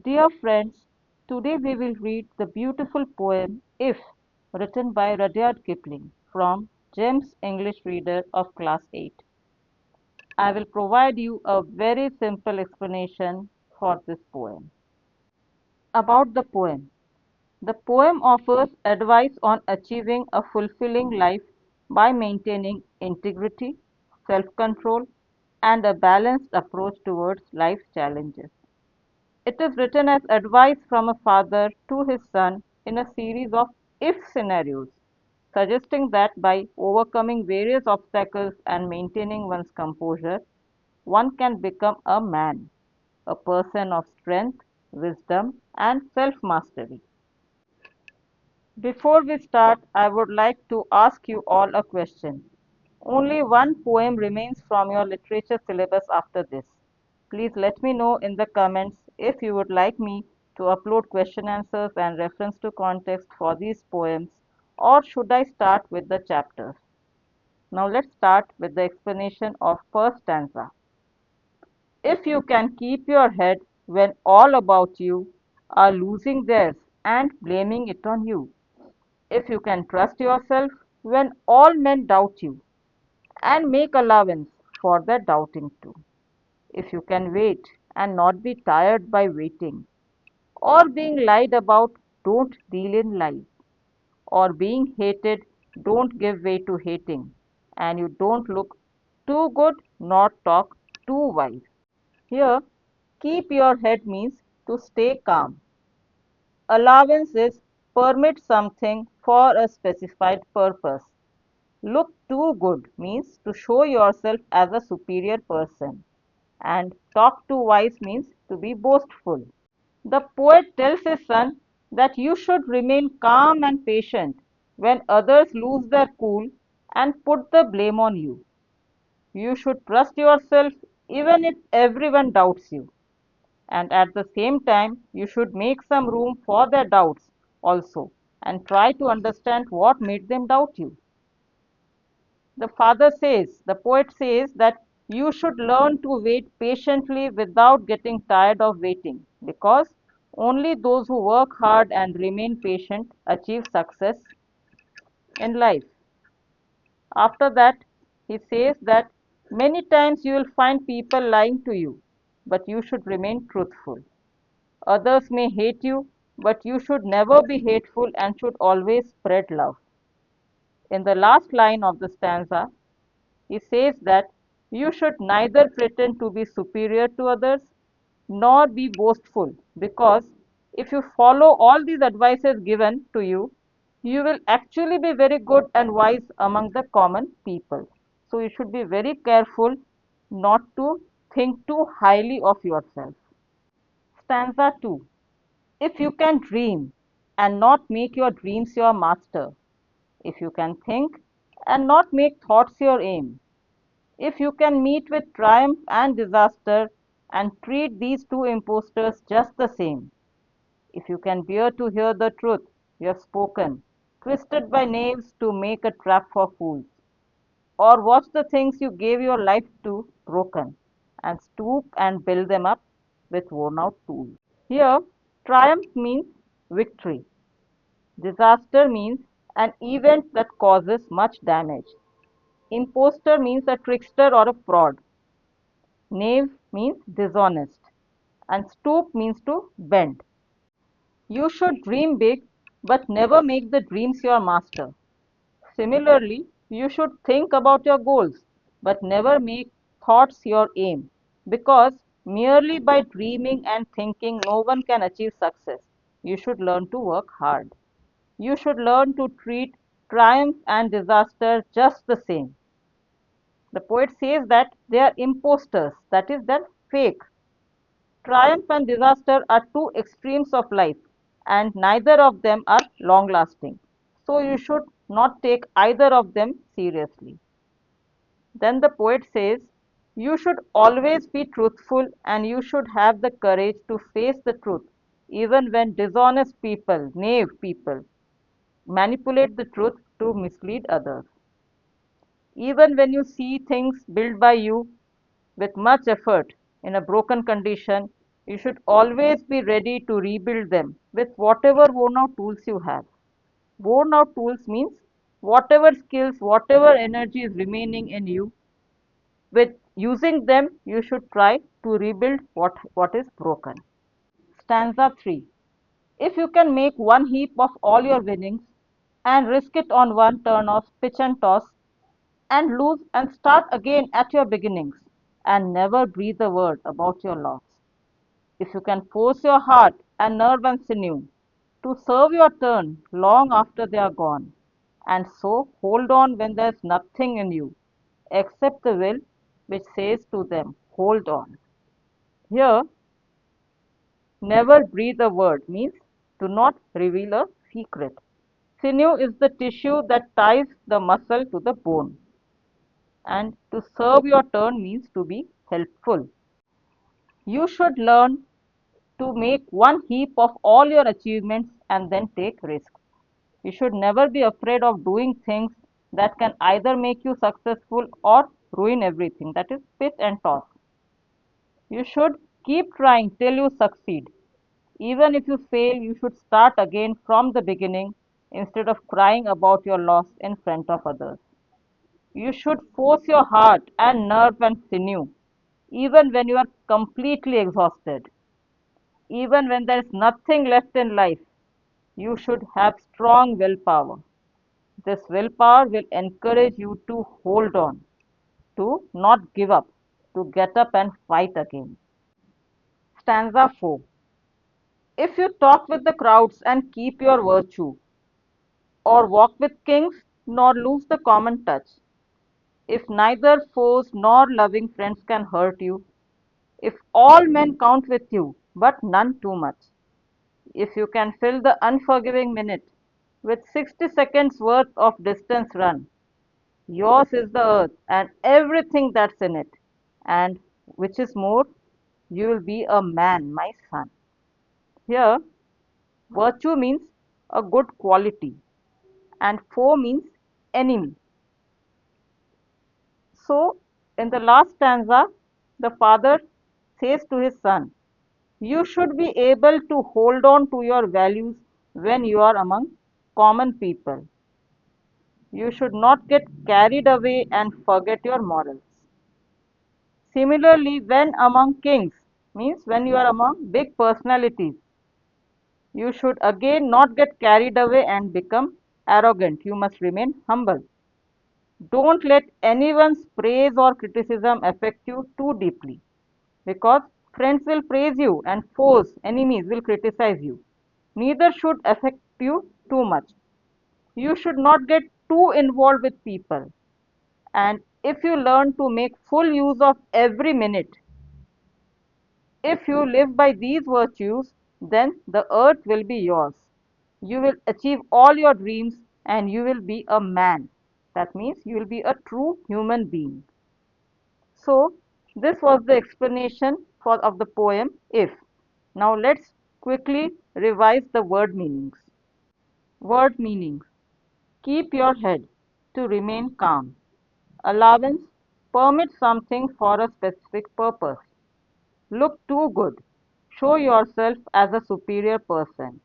Dear friends, today we will read the beautiful poem If, written by Rudyard Kipling from James English Reader of Class 8. I will provide you a very simple explanation for this poem. About the poem. The poem offers advice on achieving a fulfilling life by maintaining integrity, self control, and a balanced approach towards life's challenges. It is written as advice from a father to his son in a series of if scenarios, suggesting that by overcoming various obstacles and maintaining one's composure, one can become a man, a person of strength, wisdom, and self mastery. Before we start, I would like to ask you all a question. Only one poem remains from your literature syllabus after this. Please let me know in the comments if you would like me to upload question answers and reference to context for these poems, or should I start with the chapters? Now let's start with the explanation of first stanza. If you can keep your head when all about you are losing theirs and blaming it on you, if you can trust yourself when all men doubt you and make allowance for their doubting too, if you can wait and not be tired by waiting, or being lied about, don't deal in lies, or being hated, don't give way to hating, and you don't look too good nor talk too wise. Here, keep your head means to stay calm. Allowance is permit something for a specified purpose. Look too good means to show yourself as a superior person, and talk too wise means to be boastful. The poet tells his son that you should remain calm and patient when others lose their cool and put the blame on you. You should trust yourself even if everyone doubts you, and at the same time, you should make some room for their doubts also and try to understand what made them doubt you. The poet says that you should learn to wait patiently without getting tired of waiting because only those who work hard and remain patient achieve success in life. After that, he says that many times you will find people lying to you, but you should remain truthful. Others may hate you, but you should never be hateful and should always spread love. In the last line of the stanza, he says that you should neither pretend to be superior to others nor be boastful, because if you follow all these advices given to you, you will actually be very good and wise among the common people. So you should be very careful not to think too highly of yourself. Stanza 2. If you can dream and not make your dreams your master, if you can think and not make thoughts your aim, if you can meet with triumph and disaster and treat these two impostors just the same, if you can bear to hear the truth you have spoken, twisted by knaves to make a trap for fools, or watch the things you gave your life to broken, and stoop and build them up with worn out tools. Here, triumph means victory, disaster means an event that causes much damage. Impostor means a trickster or a fraud. Knave means dishonest, and stoop means to bend. You should dream big, but never make the dreams your master. Similarly, you should think about your goals, but never make thoughts your aim, because merely by dreaming and thinking no one can achieve success. You should learn to work hard. You should learn to treat triumph and disaster just the same. The poet says that they are impostors, that is, they're fake. Triumph and disaster are two extremes of life, and neither of them are long lasting. So you should not take either of them seriously. Then the poet says, you should always be truthful and you should have the courage to face the truth, even when dishonest people, knave people, manipulate the truth to mislead others. Even when you see things built by you with much effort in a broken condition, You should always be ready to rebuild them with whatever worn out tools you have. Worn out tools means whatever skills, whatever energy is remaining in you, with using them, you should try to rebuild what is broken. Stanza 3. If you can make one heap of all your winnings and risk it on one turn of pitch and toss and lose and start again at your beginnings and never breathe a word about your loss. If you can force your heart and nerve and sinew to serve your turn long after they are gone, and so hold on when there's nothing in you except the will which says to them, hold on. Here, never breathe a word means do not reveal a secret. Sinew is the tissue that ties the muscle to the bone, and to serve your turn means to be helpful. You should learn to make one heap of all your achievements and then take risks. You should never be afraid of doing things that can either make you successful or ruin everything. That is pitch and toss. You should keep trying till you succeed. Even if you fail, you should start again from the beginning instead of crying about your loss in front of others. You should force your heart and nerve and sinew, even when you are completely exhausted. Even when there is nothing left in life, you should have strong willpower. This willpower will encourage you to hold on, to not give up, to get up and fight again. Stanza 4. If you talk with the crowds and keep your virtue, or walk with kings, nor lose the common touch, if neither foes nor loving friends can hurt you, if all men count with you, but none too much, if you can fill the unforgiving minute with 60 seconds worth of distance run, yours is the earth and everything that's in it, and which is more, you will be a man, my son. Here, virtue means a good quality, and foe means enemy. So, in the last stanza, the father says to his son, you should be able to hold on to your values when you are among common people. You should not get carried away and forget your morals. Similarly, when among kings, means when you are among big personalities, you should again not get carried away and become arrogant. You must remain humble. Don't let anyone's praise or criticism affect you too deeply because friends will praise you and foes, enemies will criticize you. Neither should affect you too much. You should not get too involved with people. And if you learn to make full use of every minute, if you live by these virtues, then the earth will be yours. You will achieve all your dreams and you will be a man. That means you will be a true human being. So, this was the explanation of the poem If. Now, let's quickly revise the word meanings. Word meanings: keep your head, to remain calm. Allowance: permit something for a specific purpose. Look too good, show yourself as a superior person.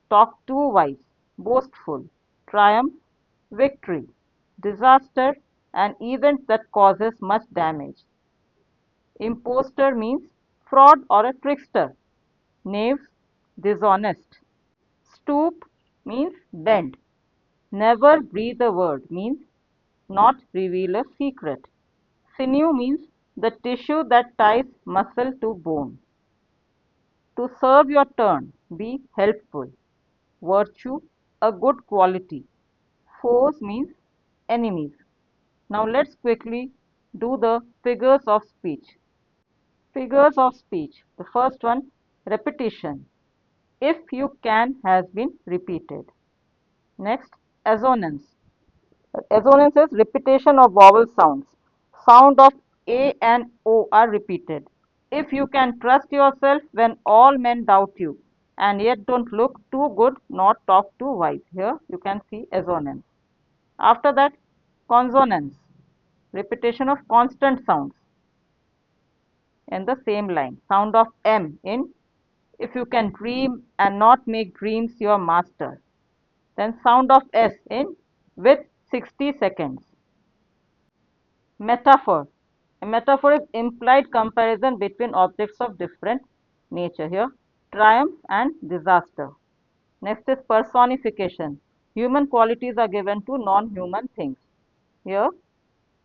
Talk too wise, boastful. Triumph, victory. Disaster, an event that causes much damage. Impostor means fraud or a trickster. Knave, dishonest. Stoop means bend. Never breathe a word means not reveal a secret. Sinew means the tissue that ties muscle to bone. To serve your turn, be helpful. Virtue, a good quality. Foes means enemies. Now let's quickly do the figures of speech. Figures of speech. The first one, repetition. If you can has been repeated. Next, assonance. Assonance is repetition of vowel sounds. Sound of A and O are repeated. If you can trust yourself when all men doubt you, and yet don't look too good nor talk too wise. Here you can see assonance. After that, consonance. Repetition of constant sounds. in the same line. Sound of M in if you can dream and not make dreams your master. Then sound of S in with 60 seconds. Metaphor. A metaphor is implied comparison between objects of different nature. Here, triumph and disaster. Next is personification. Human qualities are given to non-human things. Here,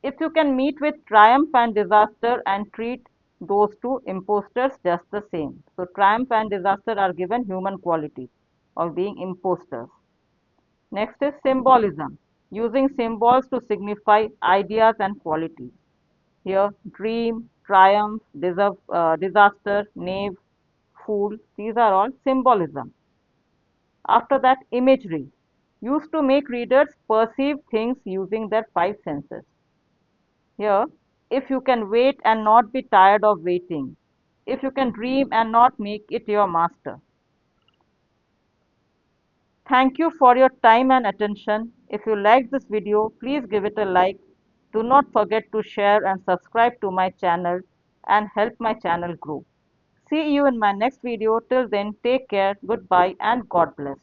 if you can meet with triumph and disaster and treat those two imposters just the same. So triumph and disaster are given human qualities of being imposters. Next is symbolism, using symbols to signify ideas and qualities. Here, dream, triumph, disaster, knave, fool, these are all symbolism. After that, imagery, used to make readers perceive things using their five senses. Here, if you can wait and not be tired of waiting, if you can dream and not make it your master. Thank you for your time and attention. If you liked this video, please give it a like. Do not forget to share and subscribe to my channel and help my channel grow. See you in my next video. Till then, take care, goodbye, and God bless.